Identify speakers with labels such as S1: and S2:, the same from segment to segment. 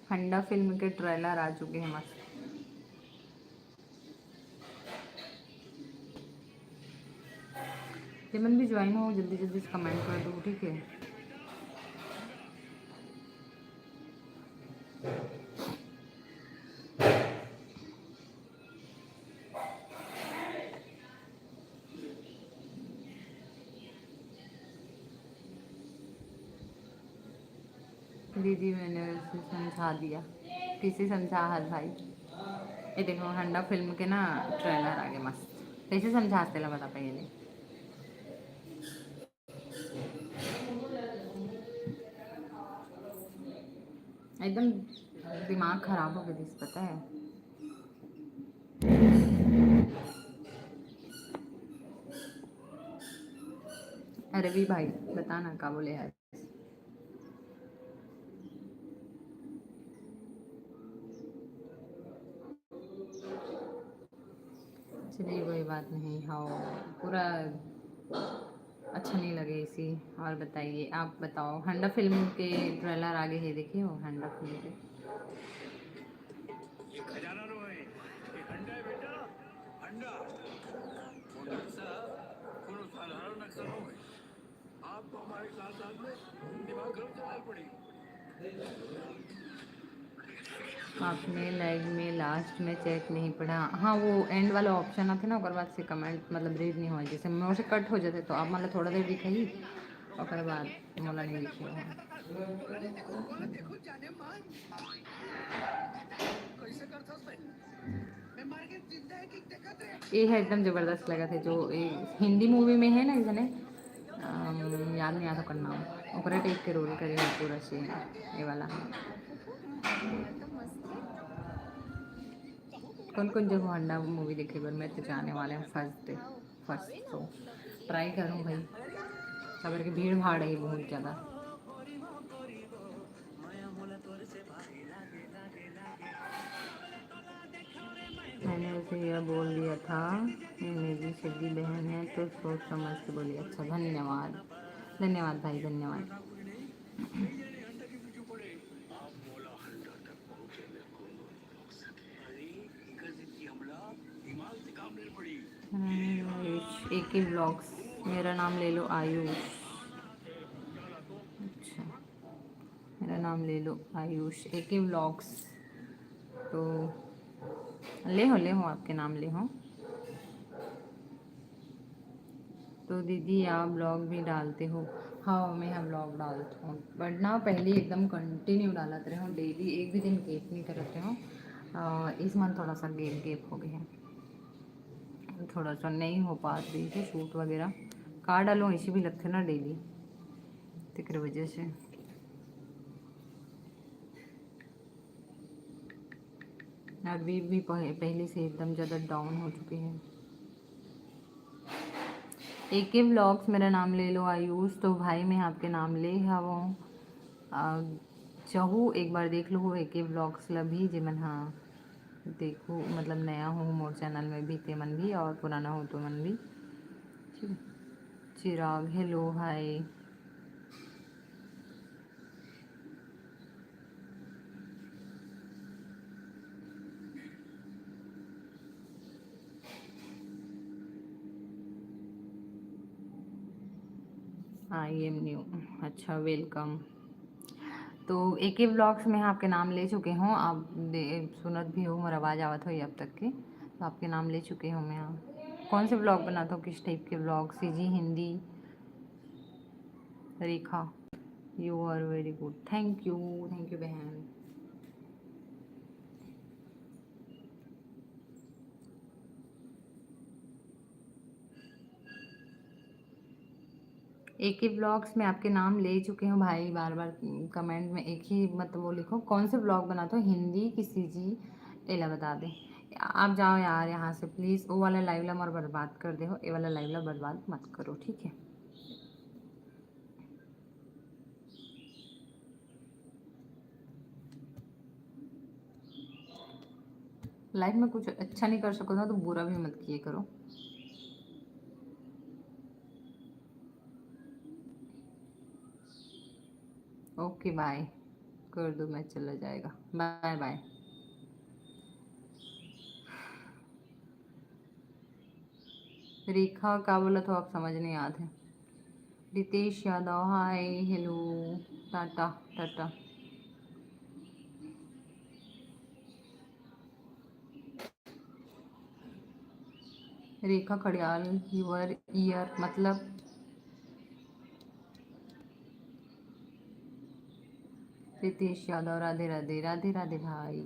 S1: हंडा फिल्म के ट्रेलर आ चुके हैं मस्त। सिमन भी ज्वाइन हो, जल्दी जल्दी से कमेंट कर दो, ठीक है। दीदी मैंने उसे समझा दिया। किसी समझा हर भाई। ये देखो हंडा फिल्म के ना ट्रेलर आ गए मस्त। कैसे समझाते ला बता पहले। एकदम दिमाग खराब हो गया दिस, पता है। अरे भी भाई बता ना क्या बोले यार। चलिए कोई बात नहीं। हाँ पूरा अच्छा नहीं लगे इसी। और बताइए, आप बताओ हंडा फिल्म के ट्रेलर आगे है, देखिए हो हंडा फिल्म के। ये खजाना लो है, ये हंडा है बेटा, हंडा। वो नक्शा कोनो साधारण नक्शा हो है। आपको हमारे साथ साथ में दिमाग खराब चलानी पड़ेगी। आपने लाइव में लास्ट में चेक नहीं पढ़ा। हाँ वो एंड वाला ऑप्शन आते ना, और बाद से कमेंट मतलब रीड नहीं हुआ, जैसे मोर से कट हो जाते तो आप मतलब थोड़ा देर दिखाई और बाद मोला नहीं लिखे ये है एकदम ज़बरदस्त लगा थे जो हिंदी मूवी में है ना, इसने याद नहीं आता कर नाम, ओकरे टाइप के रोल करे है पूरा से ये वाला। कौन कौन जगह अंडा मूवी देखे पर मैं तो जाने वाले हैं फर्स्ट तो ट्राई करूँ भाई। खबर की भीड़ भाड़ है बहुत ज़्यादा। मैंने उसे यह बोल दिया था ये मेरी सीधी बहन है तो सोच समझ के बोली। अच्छा धन्यवाद, धन्यवाद भाई धन्यवाद। एक ही ब्लॉग्स, मेरा नाम ले लो आयुष। अच्छा मेरा नाम ले लो आयुष, एक ही ब्लॉग्स। तो ले हो आपके नाम ले हो। तो दीदी आप ब्लॉग भी डालते हो। हाँ मैं हाँ ब्लॉग डालती हूँ, बट ना पहले एकदम कंटिन्यू डालत रहे हूँ डेली, एक भी दिन गैप नहीं करते हूँ। इस मंथ थोड़ा सा गैप हो गया है, थोड़ा सा नहीं हो पा रही थी शूट वगैरह। कार डालो ऐसे भी लगते ना डेली, तो वजह से। अभी भी पहले से एकदम ज़्यादा डाउन हो चुके हैं। एक ही ब्लॉग्स मेरा नाम ले लो आयुष। तो भाई मैं आपके नाम ले हवो चाहूँ एक बार देख लो एक ही ब्लॉग्स लभी जिमन। हाँ देखो मतलब नया हो मोर चैनल में भी ते मन भी, और पुराना हो तो मन भी। Chirag hello hi. I am new. अच्छा वेलकम। तो एक ही ब्लॉग्स में आपके नाम ले चुके हों आप, सुनत भी हो मोर आवाज़ आवत हो अब तक के, तो आपके नाम ले चुके हो मैं। यहाँ कौन से ब्लॉग बनाता हूँ, किस टाइप के blog, CG Hindi. Rekha you are very good, thank you बहन। एक ही ब्लॉग्स में आपके नाम ले चुके हूँ भाई, बार बार कमेंट में एक ही मतलब वो लिखो कौन से ब्लॉग बनाते हो, हिंदी की सीजी एला बता दें। आप जाओ यार यहाँ से प्लीज़, वो वाला लाइव ला और बर्बाद कर दे हो, ये वाला लाइव ला बर्बाद मत करो ठीक है। लाइफ में कुछ अच्छा नहीं कर सको ना तो बुरा भी मत किए करो। Okay bye. कर दो, मैं चला जाएगा। Bye bye. रेखा क्या बोला तो आप समझ नहीं आते। Ritesh Yadav hi hello tata tata. Rekha Khadiyal your year मतलब रितेश यादव राधे राधे राधे राधे भाई।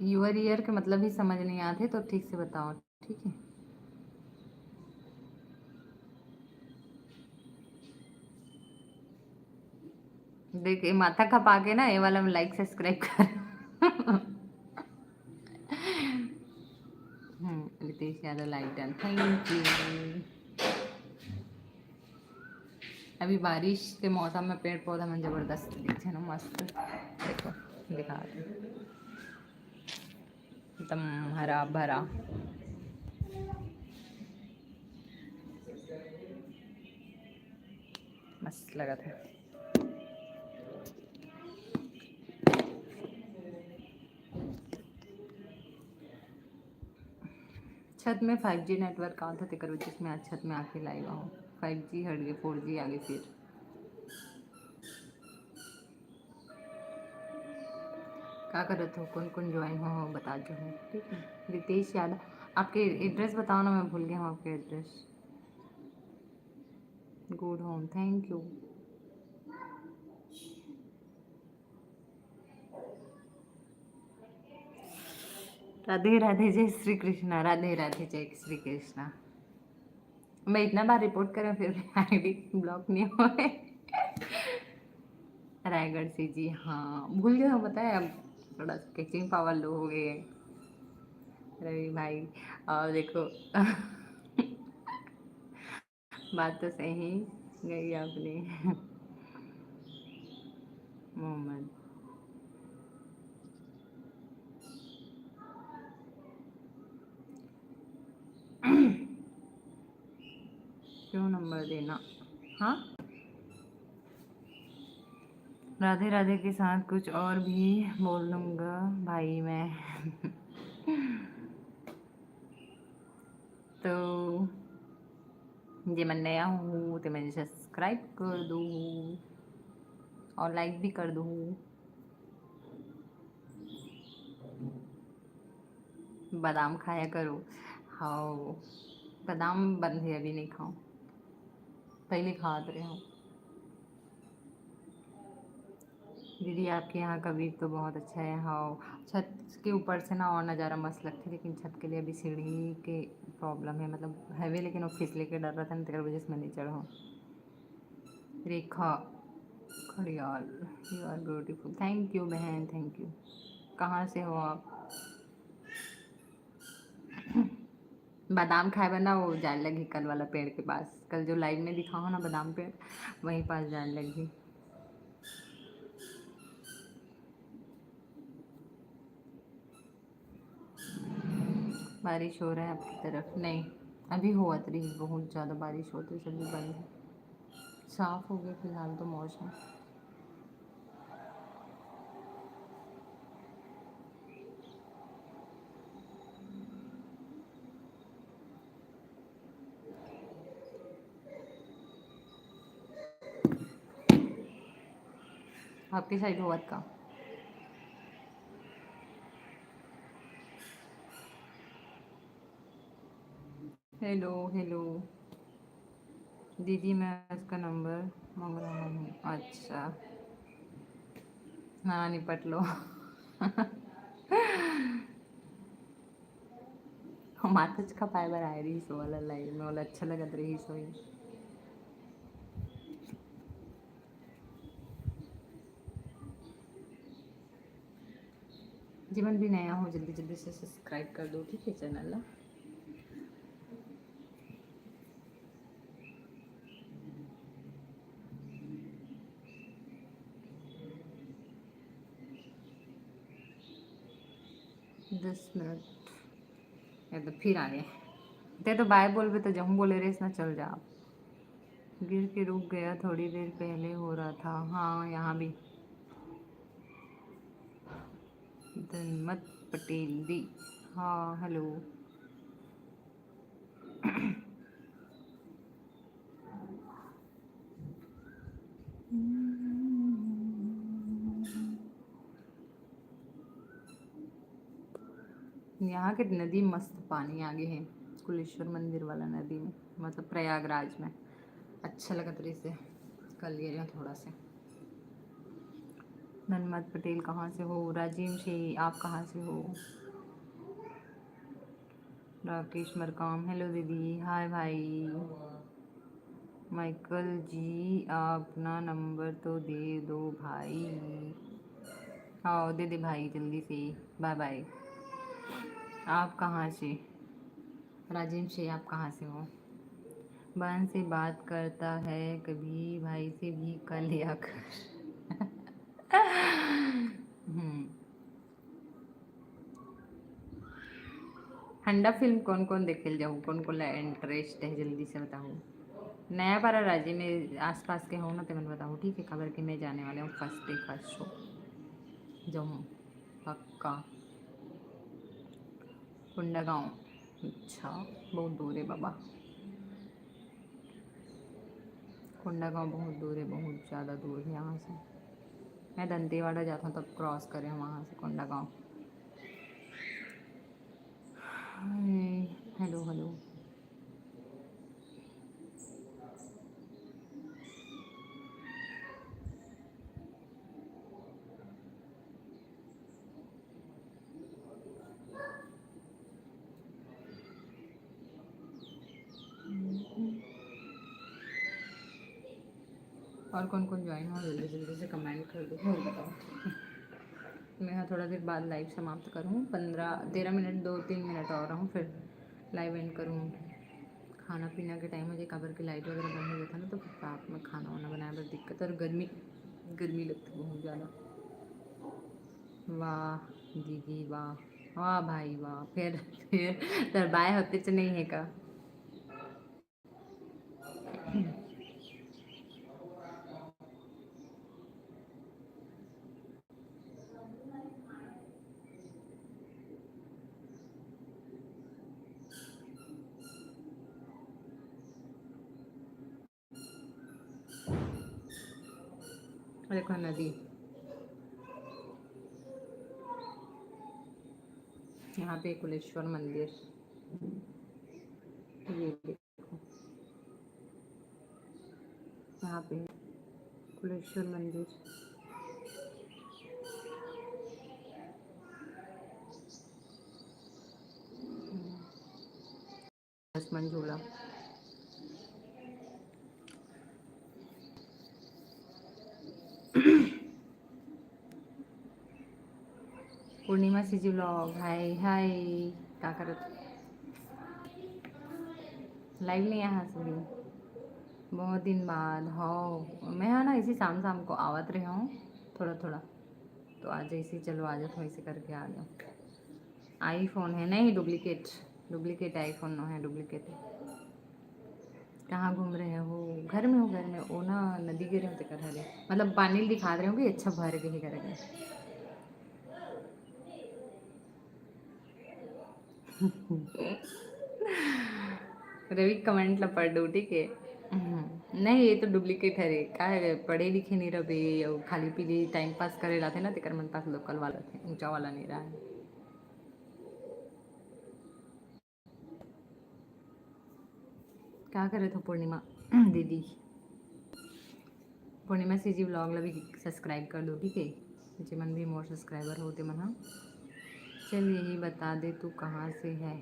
S1: यूर ईयर के मतलब ही समझ नहीं आते तो ठीक से बताओ, ठीक है। देखिए माथा खपा के ना ये वाला लाइक सब्सक्राइब कर। Ritesh Yadav like done, thank you. अभी बारिश के मौसम में पेड़ पौधा में जबरदस्त दिखे ना, मस्त देखो दिखा रहे एकदम हरा भरा। मस्त लगा था। छत में 5G नेटवर्क कहाँ था तेकर वजह से मैं आज छत में आके लाएगा हूँ। 5G हट गए, 4G आ गए। फिर क्या कर रहे थे, कौन कौन ज्वाइन हो बता जो हो, ठीक है। रितेश यादव आपके एड्रेस बताओ ना, मैं भूल गया हूँ आपके address. Good home, thank you. Radhe Radhe जय श्री कृष्णा, राधे राधे जय श्री कृष्णा। मैं इतना बार रिपोर्ट करें फिर भी आईडी ब्लॉक नहीं हो रहे। रायगढ़ से जी, हाँ भूल गया हूँ, पता है अब थोड़ा स्केचिंग पावर लो हो गई है रवि भाई। और देखो बात तो सही गई आपने। मोहम्मद क्यों नंबर देना, हाँ। राधे राधे के साथ कुछ और भी बोल दूंगा भाई मैं। तो जे मैं नया हूँ तो मैंने सब्सक्राइब कर दो और लाइक भी कर दो। बादाम खाया करो। हाँ बादाम बंद है, अभी नहीं खाऊं, पहले खाते रहे हूँ। दीदी आपके यहाँ का व्यू तो बहुत अच्छा है। हाँ छत के ऊपर से ना और नज़ारा मस्त लगती है, लेकिन छत के लिए अभी सीढ़ी के प्रॉब्लम है, मतलब हैवी, लेकिन वो फिसले के डर रहा था ना, तेरे वजह से मैं नहीं चढ़ा हूँ। Rekha Khadiyal you are beautiful, thank you बहन, थैंक यू। कहाँ से हो आप। बादाम खाए बना वो जाने लगी कल वाला पेड़ के पास, कल जो लाइव में दिखा हो ना बादाम पेड़, वहीं पास जाने लगी। बारिश हो रहा है आपकी तरफ नहीं। अभी हुआ रही बहुत ज़्यादा बारिश होती, सभी बंद है, साफ हो गया फिलहाल तो मौसम। आपकी साइड हुआ का। हेलो हेलो दीदी, मैं उसका नंबर मांग रहा हूँ। अच्छा हाँ निपट लो। मातच का फाइबर आय रही सो वाला लाइव में वाला अच्छा लगत रही सोई। जीवन भी नया हो जल्दी जल्दी से सब्सक्राइब कर दो, ठीक है चैनल ना। 10 मिनट या तो फिर आ गए ते तो बाय बोल भी तो जहूँ बोले रेस ना चल जा। गिर के रुक गया, थोड़ी देर पहले हो रहा था। हाँ यहाँ भी। धनमत पटेल दी। हाँ हेलो। यहाँ के नदी मस्त पानी आगे है, कुलेश्वर मंदिर वाला नदी में, मतलब प्रयागराज में। अच्छा लगा तेरे से कर लिया थोड़ा सा। धनमत पटेल कहाँ से हो? राजीव से। आप कहाँ से हो? राकेश मरकाम हेलो दीदी। हाय भाई। माइकल जी अपना नंबर तो दे दो भाई। हाँ दे दे भाई जल्दी से। Bye bye. आप कहाँ से? राजेश से। आप कहाँ से हो? बहन से बात करता है कभी, भाई से भी कर लिया कर। हंडा फिल्म कौन कौन देखे जाऊँ, कौन कौन इंटरेस्ट है जल्दी से बताओ। नया पारा राज्य में आसपास के हो ना तो मैंने बताओ ठीक है, खबर कि मैं जाने वाले हूँ first day first show Jammu पक्का। कुंडा गाँव। अच्छा बहुत दूर है बाबा। कुंडा गाँव बहुत दूर है, बहुत ज़्यादा दूर है यहाँ से। मैं दंतेवाड़ा जाता हूँ तब क्रॉस करें वहाँ से कुंडा गाँव। Hello hello. और कौन कौन ज्वाइन हो जल्दी जल्दी से कमेंट कर दो और बताओ। मैं यहाँ थोड़ा देर बाद लाइव समाप्त करूँ, 15-13 मिनट 2-3 मिनट और रहूँ फिर लाइव एंड करूँ। खाना पीना के टाइम मुझे कबर की लाइट वगैरह बंद हो गया था ना, तो फिर रात में खाना वाना बनाने में दिक्कत, और गर्मी गर्मी लगती बहुत ज़्यादा। वाह दीदी वाह, वाह भाई वाह। फिर तर बाय होते च नहीं है का। देखो नदी, यहाँ पे कुलेश्वर मंदिर, ये देखो यहाँ पे कुलेश्वर मंदिर। लक्ष्मण झूला। पूर्णिमा सीजी व्लॉग हाय हाय। क्या करत लाइव नहीं यहाँ से भी बहुत दिन बाद हो। मैं है ना इसी शाम शाम को आवत रही हूँ थोड़ा थोड़ा, तो आज ऐसे चलो आ जाओ, वैसे करके आ जाओ। आईफोन है नहीं, डुप्लीकेट डुप्लीकेट आईफोन है, डुप्लीकेट। कहाँ घूम रहे हो? घर में हो, घर में ओ ना नदी के रहे कर रहे, मतलब पानी दिखा रहे होंगे अच्छा भर के ही करेंगे। रवि कमेंट ला पढ़ दो ठीक है। नहीं ये तो डुप्लीकेट है रे, का है पढ़े लिखे नहीं रहे और खाली पीली टाइम पास करे रहा थे ना, तेकर मन पास लोकल वाला थे, ऊंचा वाला नहीं रहा है। क्या करे थे पूर्णिमा दीदी? पूर्णिमा सी जी व्लॉग ला भी सब्सक्राइब कर दो ठीक है, मुझे मन भी मोर सब्सक्राइबर होते मन। हाँ चल यही बता दे तू कहाँ से है।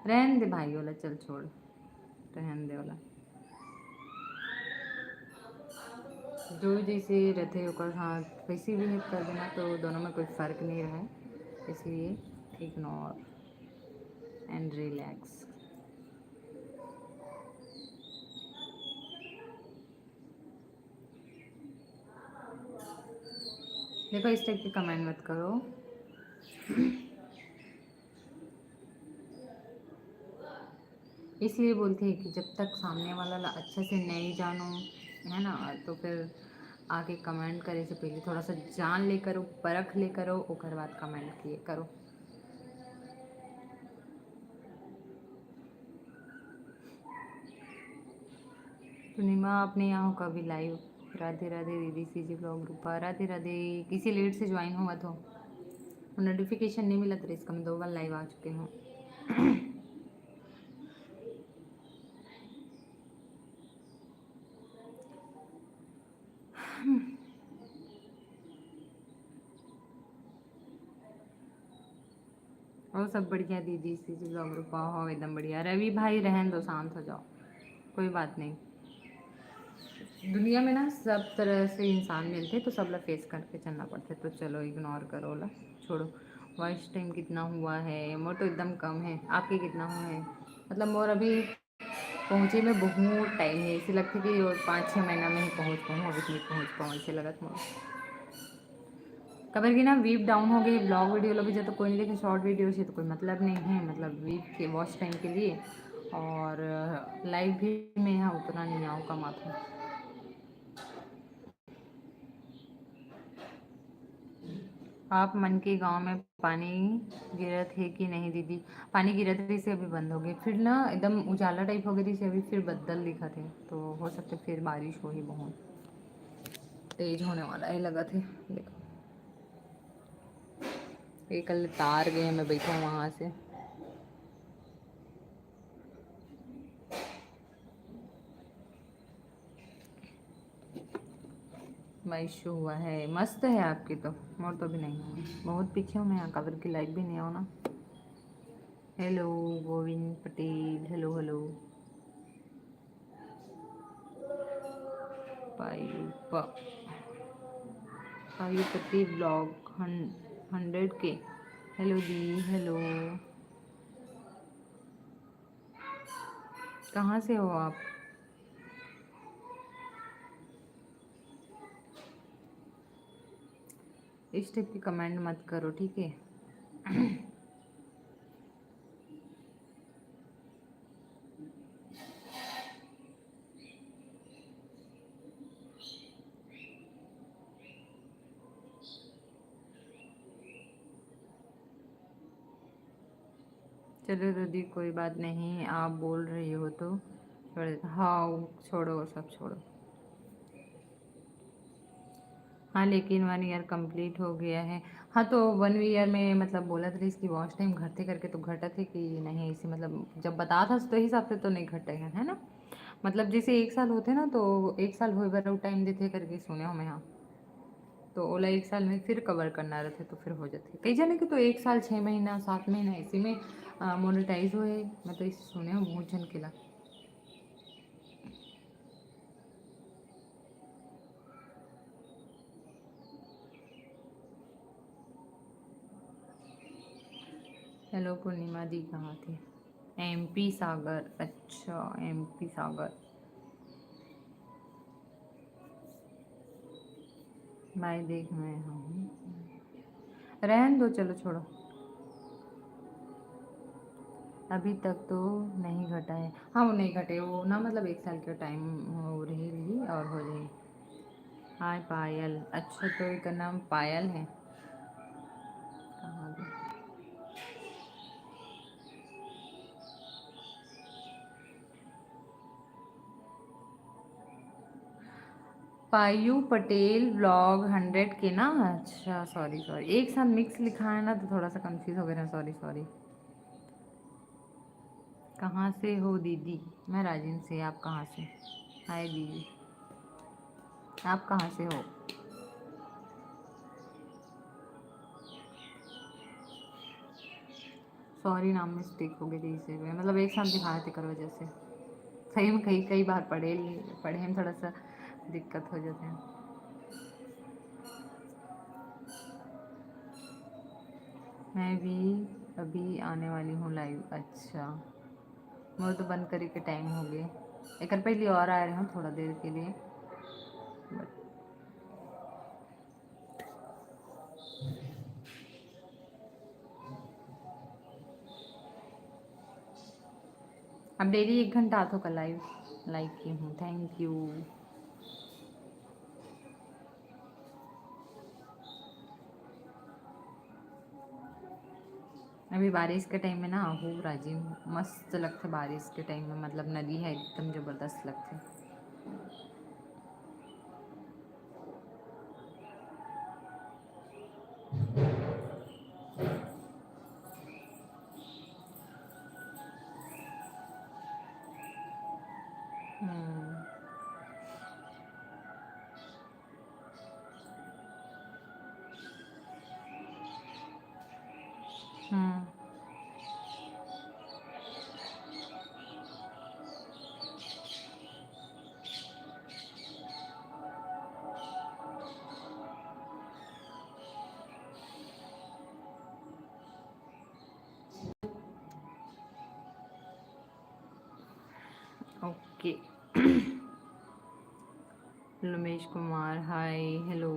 S1: रहन दे भाई वाला, चल छोड़, रहन दे वाला। जो जैसे रहते ओकर साथ वैसे भी कर देना, तो दोनों में कोई फ़र्क नहीं रहा है, इसलिए इग्नोर एंड रिलैक्स। देखो इस टाइप के कमेंट मत करो। इसलिए बोलते हैं कि जब तक सामने वाला अच्छे से नहीं जानो, है ना, तो फिर आगे कमेंट करे से पहले थोड़ा सा जान ले करो, परख ले करो, ओकर बाद कमेंट किए करो। पूर्णिमा अपने यहाँ हो कभी लाइव? राधे राधे दीदी, सीजी ब्लॉग रूपा, राधे राधे। किसी लेट से ज्वाइन हुआ तो नोटिफिकेशन नहीं मिला था, इसका मैं 2 बार लाइव आ चुके हूँ। और सब बढ़िया दीदी, सीजी ब्लॉग रूपा हो एकदम बढ़िया। रवि भाई रहन दो, शांत हो जाओ, कोई बात नहीं। दुनिया में ना सब तरह से इंसान मिलते, तो सब लोग फेस करके चलना पड़ता है, तो चलो इग्नोर करो ला, छोड़ो। वॉइस टाइम कितना हुआ है? मोर तो एकदम कम है, आपके कितना हुआ है? मतलब मोर अभी पहुँचे में बहुत टाइम है, ऐसे लगता है कि और 5-6 महीना में ही पहुँच पाऊँ, अभी नहीं पहुँच पाऊँ ऐसे लगा था मुझे। कबर की ना वीप डाउन हो गई, ब्लॉग वीडियो लगे जाए तो कोई नहीं देखे, शॉर्ट वीडियो से तो कोई मतलब नहीं है, मतलब वीप के वॉच टाइम के लिए। और लाइव भी मैं यहाँ उतना नहीं आऊँ कमाता हूँ। आप मन के गांव में पानी गिरत है कि नहीं दीदी? पानी गिरत रही से अभी बंद हो गई, फिर ना एकदम उजाला टाइप हो गई थी से, अभी फिर बदल दिखा थे, तो हो सकता है फिर बारिश हो ही, बहुत तेज होने वाला है लगा थे। देखो ये कल तार गए, मैं बैठा हूँ वहाँ से। इशू हुआ है, मस्त है आपकी तो, मोर तो भी नहीं हुआ, बहुत पीछे हूँ मैं, यहाँ कवर की लाइक भी नहीं आओ ना। Hello Govind Patel, hello hello. पायु पायुपति ब्लॉग 100 के। हेलो दी, हेलो। कहाँ से हो आप? इस टाइप की कमेंट मत करो, ठीक है? चलो दीदी कोई बात नहीं, आप बोल रही हो तो छोड़ देता। हाँ छोड़ो, वो सब छोड़ो। हाँ लेकिन 1 ईयर कंप्लीट हो गया है। हाँ तो 1 ईयर में मतलब बोला था इसकी वॉच टाइम घटते करके, तो घटा थे कि नहीं इसी, मतलब जब बता था तो हिसाब से तो नहीं घटे हैं, है ना? मतलब जैसे 1 साल होते ना, तो 1 साल हुए बार टाइम देते करके सुने हो मैं, हाँ। तो ओला 1 साल में फिर कवर करना रहते तो फिर हो जाते कई जने के, तो 1 साल 6 महीना 7 महीना इसी में मोनेटाइज हुए, मैं तो इसे सुने हूँ बहुत जन के ला। हेलो पूर्णिमा दी, कहाँ थे? एमपी सागर, अच्छा एमपी सागर। भाई देख मैं हूँ, रहन दो, चलो छोड़ो। अभी तक तो नहीं घटा है, हाँ वो नहीं घटे, वो ना मतलब 1 साल का टाइम हो रही और हो जाए। हाय पायल, अच्छा तो इसका नाम पायल है? कहाँ गई? पायु पटेल ब्लॉग 100 के ना, अच्छा सॉरी सॉरी, एक साथ मिक्स लिखा है ना, तो थोड़ा सा कंफ्यूज हो गया, सॉरी सॉरी। कहाँ से हो दीदी? मैं राजिन से, आप कहाँ से? हाय दीदी, आप कहाँ से हो? सॉरी नाम मिस्टेक हो गई थी इसे, मतलब एक साथ दिखाए थे कर वजह से, सही में कई कई बार पढ़े हम, थोड़ा सा दिक्कत हो जाते हैं। मैं भी अभी आने वाली हूँ लाइव, अच्छा। वो तो बंद करी के टाइम हो गए, एक पहले और आ रहे हूँ थोड़ा देर के लिए, बट अब डेली 1 घंटा तो कल लाइव लाइक की हूँ, थैंक यू। अभी बारिश के टाइम में ना हो राजी हूँ, मस्त लगते बारिश के टाइम में, मतलब नदी है एकदम ज़बरदस्त लगते। Hmm hmm okay. Ramesh Kumar hi hello.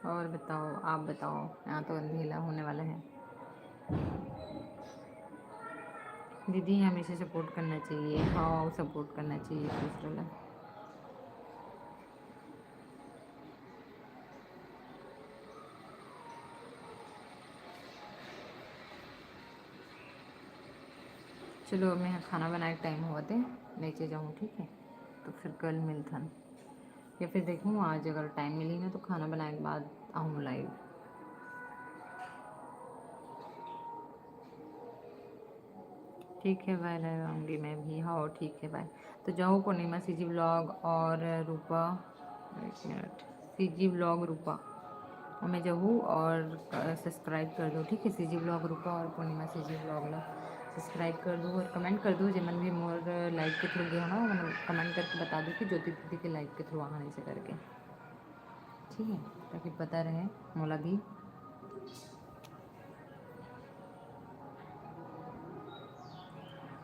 S1: और बताओ, आप बताओ, यहाँ तो अंधेला होने वाला है। दीदी हमेशा सपोर्ट करना चाहिए, हाँ सपोर्ट करना चाहिए दूसरों का। चलो मैं खाना बनाए टाइम हुआ थे, नीचे जाऊँ ठीक है, तो फिर कल मिलता न। या फिर देखूँ आज अगर टाइम मिली ना तो खाना बनाने के बाद आऊँ लाइव। ठीक है बाय, लाइव आऊँगी मैं भी, हाँ ठीक है बाय। तो जाओ पूर्णिमा सीजी ब्लॉग और रूपा, एक मिनट, सीजी ब्लॉग रूपा और मैं जाऊँ और सब्सक्राइब कर दो ठीक है। सीजी ब्लॉग रूपा और पूर्णिमा सीजी ब्लॉग ला सब्सक्राइब कर दो और कमेंट कर दो, जेमन भी मोर लाइक के थ्रू गया ना मतलब कमेंट करके बता दो कि ज्योति दीदी के लाइक के थ्रू आने से करके, ठीक है, ताकि पता रहे मोला भी।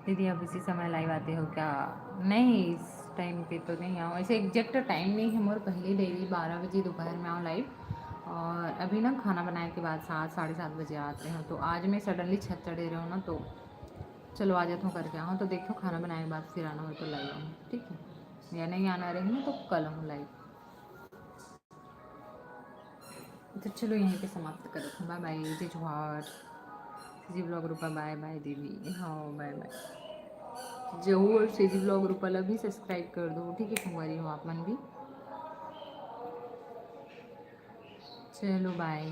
S1: दीदी आप इसी समय लाइव आते हो क्या? नहीं इस टाइम पे तो नहीं आओ, ऐसे एग्जैक्ट टाइम नहीं है मोर, पहले डेली 12 बजे दोपहर में आओ लाइव। और अभी ना खाना बनाने के बाद 7 साढ़े 7 बजे आते हैं, तो आज मैं सडनली छत चढ़े रहा हूँ ना, तो चलो आ जाता हूँ करके आओ, तो देखो खाना बनाने के बाद फिर आना हो तो लाइव आऊँ ठीक है, या नहीं आना रहे ना तो कल आऊँ लाइव। तो चलो यहीं पे समाप्त करते हैं, बाय बाय जय जोहार। जी ब्लॉग रूपा बाय बाय दीदी, हाँ बाय बाय। जो और सीजी ब्लॉग रूपाला भी सब्सक्राइब कर दो ठीक है, कुंवारी हो आप मन भी। चलो बाय।